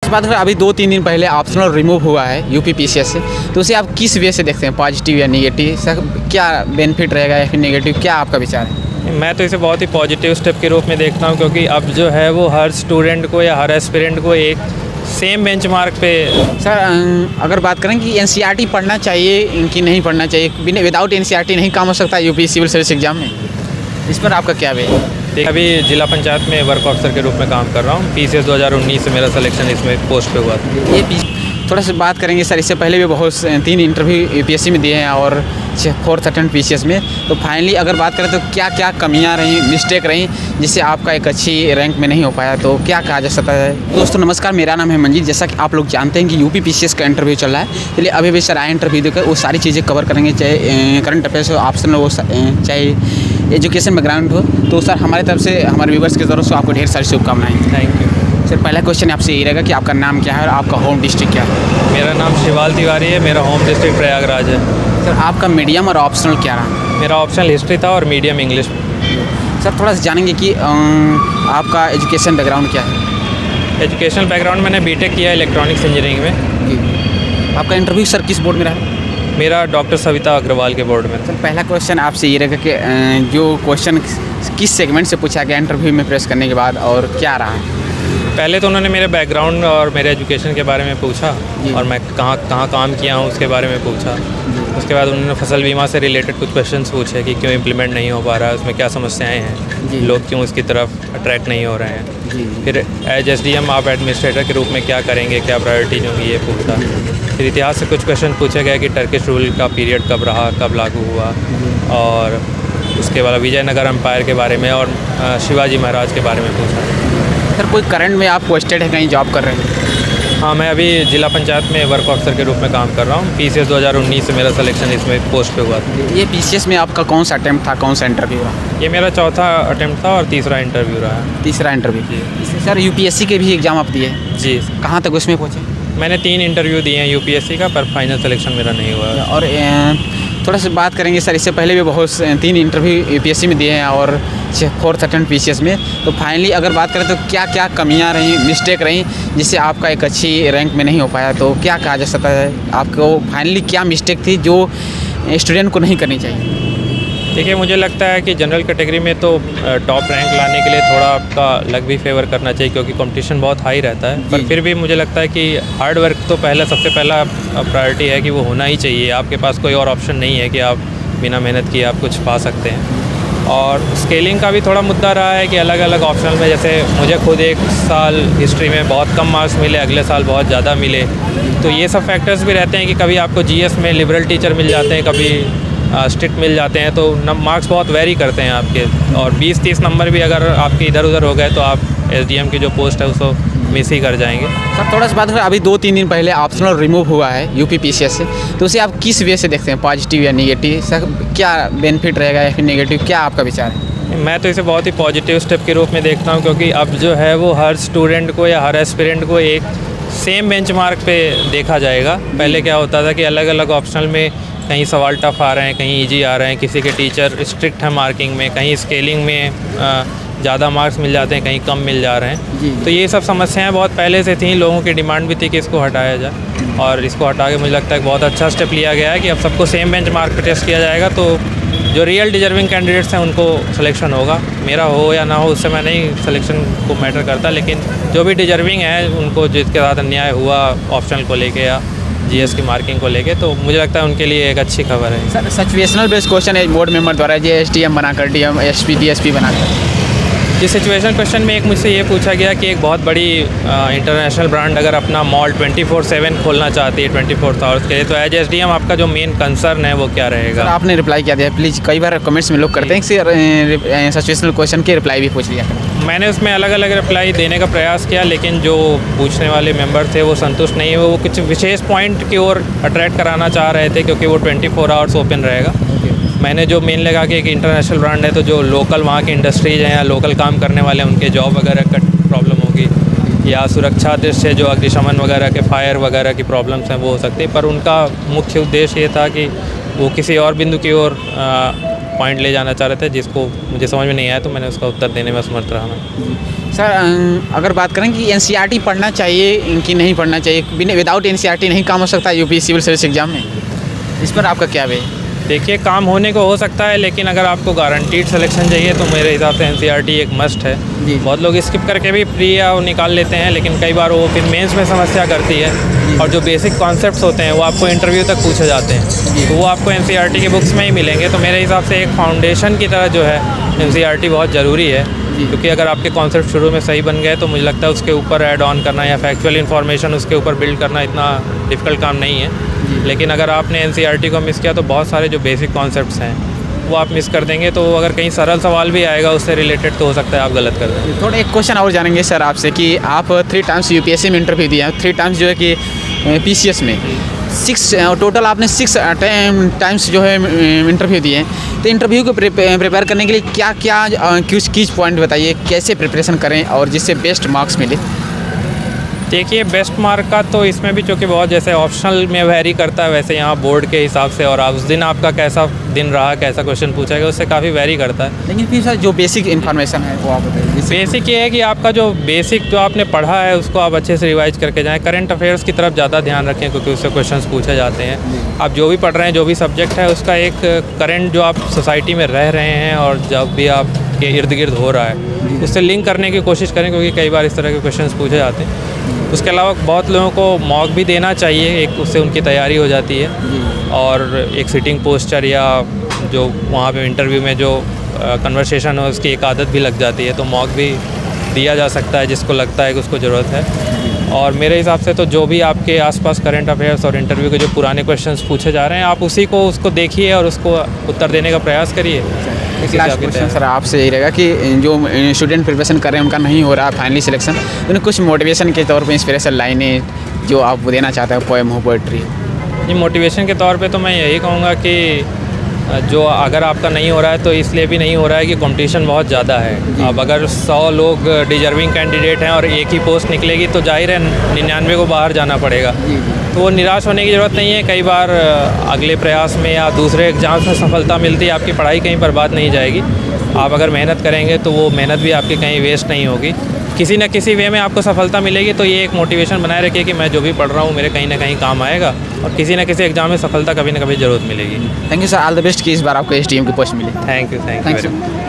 सी बात करें, अभी 2-3 दिन पहले ऑप्शनल रिमूव हुआ है यूपी पीसीएस से, तो उसे आप किस वे से देखते हैं, पॉजिटिव या नेगेटिव? सर क्या बेनिफिट रहेगा या फिर नेगेटिव, क्या आपका विचार है? मैं तो इसे बहुत ही पॉजिटिव स्टेप के रूप में देखता हूँ, क्योंकि अब जो है वो हर स्टूडेंट को या हर एस्पिरेंट को एक सेम बेंचमार्क पे। सर अगर बात करें कि एनसीईआरटी पढ़ना चाहिए कि नहीं पढ़ना चाहिए, बिना विदाउट एनसीईआरटी नहीं काम हो सकता यूपी सिविल सर्विस एग्जाम में, इस पर आपका क्या वे? अभी जिला पंचायत में वर्क ऑफिसर के रूप में काम कर रहा हूँ। पीसीएस 2019 से मेरा सिलेक्शन इसमें पोस्ट पे हुआ था। ये थोड़ा सा बात करेंगे सर, इससे पहले भी बहुत 3 इंटरव्यू यूपीएससी में दिए हैं और 4th अटेम्प्ट पीसीएस में, तो फाइनली अगर बात करें तो क्या क्या कमियां रहीं, मिस्टेक रहीं जिससे आपका एक अच्छी रैंक में नहीं हो पाया, तो क्या कहा जा सकता है? दोस्तों नमस्कार, मेरा नाम है मंजीत। जैसा कि आप लोग जानते हैं कि यूपी पीसीएस का इंटरव्यू चल रहा है, इसलिए अभी भी सर आए इंटरव्यू देकर वो सारी चीज़ें कवर करेंगे, चाहे करंट अफेयर्स हो, ऑप्शनल हो, चाहे एजुकेशन बैकग्राउंड हो। तो सर हमारी तरफ से, हमारे व्यूवर्स की तरफ से आपको ढेर सारी शुभकामनाएं। Thank you sir. पहला क्वेश्चन आपसे यही रहेगा कि आपका नाम क्या है और आपका होम डिस्ट्रिक्ट क्या है? मेरा नाम शिवाल तिवारी है, मेरा होम डिस्ट्रिक्ट प्रयागराज है। सर आपका मीडियम और ऑप्शनल क्या रहा? मेरा ऑप्शनल हिस्ट्री था और मीडियम इंग्लिश। सर थोड़ा सा जानेंगे कि आपका एजुकेशन बैकग्राउंड क्या है? एजुकेशनल बैकग्राउंड मैंने बीटेक किया इलेक्ट्रॉनिक्स इंजीनियरिंग में। आपका इंटरव्यू सर किस बोर्ड में रहा? मेरा डॉक्टर सविता अग्रवाल के बोर्ड में। सर पहला क्वेश्चन आपसे ये रहेगा कि जो क्वेश्चन किस सेगमेंट से पूछा गया इंटरव्यू में प्रेस करने के बाद और क्या रहा? पहले तो उन्होंने मेरे बैकग्राउंड और मेरे एजुकेशन के बारे में पूछा और मैं कहाँ काम किया हूँ उसके बारे में पूछा। उसके बाद उन्होंने फसल बीमा से रिलेटेड कुछ क्वेश्चंस पूछे कि क्यों इम्प्लीमेंट नहीं हो पा रहा है, उसमें क्या समस्याएं हैं, लोग क्यों उसकी तरफ अट्रैक्ट नहीं हो रहे हैं। फिर एज एसडीएम आप एडमिनिस्ट्रेटर के रूप में क्या करेंगे, क्या प्रायोरिटीज होंगी, ये पूछा। फिर इतिहास से कुछ क्वेश्चन पूछे गए कि टर्किश रूल का पीरियड कब रहा, कब लागू हुआ, और उसके बाद विजयनगर एम्पायर के बारे में और शिवाजी महाराज के बारे में पूछा। सर कोई करंट में आप पोस्टेड है, कहीं जॉब कर रहे हैं? हाँ, मैं अभी जिला पंचायत में वर्क ऑफिसर के रूप में काम कर रहा हूँ। पीसीएस 2019 से मेरा सिलेक्शन इसमें पोस्ट पे हुआ था। ये पीसीएस में आपका कौन सा अटेम्प्ट था, कौन सा इंटरव्यू रहा? ये मेरा 4था अटेम्प्ट था और 3रा इंटरव्यू रहा है। 3रा इंटरव्यू। सर यूपीएससी के भी एग्ज़ाम आप दिए? जी। कहाँ तक उसमें पहुँचे? मैंने 3 इंटरव्यू दिए हैं यूपीएससी का, पर फाइनल सिलेक्शन मेरा नहीं हुआ है। और थोड़ा सा बात करेंगे सर, इससे पहले भी बहुत 3 इंटरव्यू यूपीएससी में दिए हैं और 4th अटेम्प्ट पीसीएस में, तो फाइनली अगर बात करें तो क्या क्या कमियां रहीं, मिस्टेक रहीं जिससे आपका एक अच्छी रैंक में नहीं हो पाया, तो क्या कहा जा सकता है? आपको फाइनली क्या मिस्टेक थी जो स्टूडेंट को नहीं करनी चाहिए? देखिए, मुझे लगता है कि जनरल कैटेगरी में तो टॉप रैंक लाने के लिए थोड़ा आपका लक भी फेवर करना चाहिए, क्योंकि कंपटीशन बहुत हाई रहता है। पर फिर भी मुझे लगता है कि हार्ड वर्क तो सबसे पहला प्रायोरिटी है कि वो होना ही चाहिए। आपके पास कोई और ऑप्शन नहीं है कि आप बिना मेहनत किए आप कुछ पा सकते हैं। और स्केलिंग का भी थोड़ा मुद्दा रहा है कि अलग अलग ऑप्शनल में, जैसे मुझे खुद एक साल हिस्ट्री में बहुत कम मार्क्स मिले, अगले साल बहुत ज़्यादा मिले, तो ये सब फैक्टर्स भी रहते हैं कि कभी आपको जीएस में लिबरल टीचर मिल जाते हैं, कभी स्ट्रिक्ट मिल जाते हैं, तो मार्क्स बहुत वेरी करते हैं आपके। और 20-30 नंबर भी अगर आपके इधर उधर हो गए तो आप एसडीएम की जो पोस्ट है उसको मिस ही कर जाएंगे। सर थोड़ा सा बात करें, अभी 2-3 दिन पहले ऑप्शनल रिमूव हुआ है यूपी पीसीएस से, तो उसे आप किस वे से देखते हैं, पॉजिटिव या नेगेटिव? सर क्या बेनिफिट रहेगा या फिर नेगेटिव, क्या आपका विचार है? मैं तो इसे बहुत ही पॉजिटिव स्टेप के रूप में देखता हूँ, क्योंकि अब जो है वो हर स्टूडेंट को या हर एस्पिरेंट को एक सेम बेंचमार्क पे देखा जाएगा। पहले क्या होता था कि अलग अलग ऑप्शनल में कहीं सवाल टफ आ रहे हैं, कहीं ईजी आ रहे हैं, किसी के टीचर स्ट्रिक्ट है मार्किंग में, कहीं स्केलिंग में ज़्यादा मार्क्स मिल जाते हैं, कहीं कम मिल जा रहे हैं। तो ये सब समस्याएं बहुत पहले से थी, लोगों की डिमांड भी थी कि इसको हटाया जाए, और इसको हटा के मुझे लगता है बहुत अच्छा स्टेप लिया गया है कि अब सबको सेम बेंचमार्क पे टेस्ट किया जाएगा। तो जो रियल डिजर्विंग कैंडिडेट्स हैं उनको सिलेक्शन होगा, मेरा हो या ना हो उससे मैं नहीं सिलेक्शन को मैटर करता, लेकिन जो भी डिजर्विंग है उनको, जिसके साथ अन्याय हुआ ऑप्शनल को लेके या जीएस की मार्किंग को लेके, तो मुझे लगता है उनके लिए एक अच्छी खबर है। सर सिचुएशनल बेस्ड क्वेश्चन है बोर्ड मेंबर द्वारा, जो एसडीएम बनाकर डीएम एसपी डीएसपी बनाकर। जिस सिचुएशन क्वेश्चन में एक मुझसे ये पूछा गया कि एक बहुत बड़ी इंटरनेशनल ब्रांड अगर अपना मॉल 24/7 खोलना चाहती है 24 आवर्स के लिए, तो एज एसडीएम आपका जो मेन कंसर्न है वो क्या रहेगा? सर आपने रिप्लाई क्या दिया? प्लीज़, कई बार कमेंट्स में लोग करते हैं कि सिचुएशनल क्वेश्चन के रिप्लाई भी पूछ लिया। मैंने उसमें अलग अलग रिप्लाई देने का प्रयास किया, लेकिन जो पूछने वाले मेंबर थे वो संतुष्ट नहीं हुए। वो कुछ विशेष पॉइंट की ओर अट्रैक्ट कराना चाह रहे थे, क्योंकि वो 24 आवर्स ओपन रहेगा। मैंने जो मेन लगा कि एक इंटरनेशनल ब्रांड है, तो जो लोकल वहाँ की इंडस्ट्रीज हैं या लोकल काम करने वाले हैं उनके जॉब वगैरह का प्रॉब्लम होगी, या सुरक्षा दृष्टि से जो अग्निशमन वगैरह के फायर वगैरह की प्रॉब्लम्स हैं वो हो सकती है। पर उनका मुख्य उद्देश्य ये था कि वो किसी और बिंदु की ओर पॉइंट ले जाना चाह रहे थे, जिसको मुझे समझ में नहीं आया, तो मैंने उसका उत्तर देने में असमर्थ रहा मैं। सर अगर बात करें कि एनसीईआरटी पढ़ना चाहिए कि नहीं पढ़ना चाहिए, बिना विदाउट एनसीईआरटी नहीं काम हो सकता यूपी सिविल सर्विस एग्जाम में, इस पर आपका क्या वे? देखिए, काम होने को हो सकता है, लेकिन अगर आपको गारंटीड सिलेक्शन चाहिए तो मेरे हिसाब से एनसीईआरटी एक मस्ट है। जी। बहुत लोग स्किप करके भी प्री या वो निकाल लेते हैं, लेकिन कई बार वो फिर मेंस में समस्या करती है, और जो बेसिक कॉन्सेप्ट्स होते हैं वो आपको इंटरव्यू तक पूछे जाते हैं, तो वो आपको एनसीईआरटी के बुक्स में ही मिलेंगे। तो मेरे हिसाब से एक फाउंडेशन की तरह जो है एनसीईआरटी बहुत ज़रूरी है, क्योंकि अगर आपके कॉन्सेप्ट शुरू में सही बन गए तो मुझे लगता है उसके ऊपर ऐड ऑन करना या फैक्चुअल इन्फॉर्मेशन उसके ऊपर बिल्ड करना इतना डिफ़िकल्ट काम नहीं है। लेकिन अगर आपने एनसीईआरटी को मिस किया तो बहुत सारे जो बेसिक कॉन्सेप्ट्स हैं वो आप मिस कर देंगे, तो अगर कहीं सरल सवाल भी आएगा उससे रिलेटेड तो हो सकता है आप गलत कर दें। थोड़ा एक क्वेश्चन और जानेंगे सर आपसे कि आप 3 टाइम्स यूपीएससी में इंटरव्यू दिया, 3 टाइम्स जो है कि पीसीएस में, 6 टोटल आपने 6 टाइम्स जो है इंटरव्यू दिए। तो इंटरव्यू को प्रिपेयर करने के लिए क्या क्या कीज पॉइंट बताइए, कैसे प्रिपरेशन करें और जिससे बेस्ट मार्क्स मिले? देखिए, बेस्ट मार्क का तो इसमें भी चूँकि बहुत जैसे ऑप्शनल में वेरी करता है, वैसे यहाँ बोर्ड के हिसाब से और उस दिन आपका कैसा दिन रहा, कैसा क्वेश्चन पूछा गया, उससे काफ़ी वेरी करता है। लेकिन फिर सर जो बेसिक इन्फॉर्मेशन है वो आप बताइए। बेसिक ये है कि आपका जो बेसिक जो आपने पढ़ा है उसको आप अच्छे से रिवाइज करके जाएं। करंट अफेयर्स की तरफ ज़्यादा ध्यान रखें, क्योंकि उससे क्वेश्चंस पूछे जाते हैं। आप जो भी पढ़ रहे हैं, जो भी सब्जेक्ट है, उसका एक करंट जो आप सोसाइटी में रह रहे हैं और जब भी आपके इर्द गिर्द हो रहा है उससे लिंक करने की कोशिश करें, क्योंकि कई बार इस तरह के क्वेश्चंस पूछे जाते हैं। उसके अलावा बहुत लोगों को मॉक भी देना चाहिए, एक उससे उनकी तैयारी हो जाती है, और एक सिटिंग पोस्चर या जो वहाँ पे इंटरव्यू में जो कन्वर्सेशन है उसकी एक आदत भी लग जाती है, तो मॉक भी दिया जा सकता है जिसको लगता है कि उसको ज़रूरत है। और मेरे हिसाब से तो जो भी आपके आसपास करंट अफेयर्स और इंटरव्यू के जो पुराने क्वेश्चंस पूछे जा रहे हैं, आप उसी को उसको देखिए और उसको उत्तर देने का प्रयास करिए। एक लास्ट क्वेश्चन सर आपसे यही रहेगा कि जो स्टूडेंट प्रिपरेशन कर रहे हैं उनका नहीं हो रहा फाइनली सिलेक्शन, उन्हें कुछ मोटिवेशन के तौर पे इंस्पिरेशन लाइनें जो आप देना चाहते हैं, पोएम हो, पोइट्री? ये मोटिवेशन के तौर पे तो मैं यही कहूँगा कि जो अगर आपका नहीं हो रहा है तो इसलिए भी नहीं हो रहा है कि कंपटीशन बहुत ज़्यादा है। अब अगर 100 लोग डिजर्विंग कैंडिडेट हैं और एक ही पोस्ट निकलेगी तो जाहिर है 99 को बाहर जाना पड़ेगा। तो वो निराश होने की ज़रूरत नहीं है। कई बार अगले प्रयास में या दूसरे एग्जाम्स में सफलता मिलती है, आपकी पढ़ाई कहीं बर्बाद नहीं जाएगी। आप अगर मेहनत करेंगे तो वो मेहनत भी आपकी कहीं वेस्ट नहीं होगी, किसी न किसी वे में आपको सफलता मिलेगी। तो ये एक मोटिवेशन बनाए रखिए कि मैं जो भी पढ़ रहा हूँ मेरे कहीं ना कहीं काम आएगा, और किसी न किसी एग्जाम में सफलता कभी ना कभी ज़रूरत मिलेगी। Thank you sir, all the best कि इस बार आपको SDM की पोस्ट मिले। Thank you.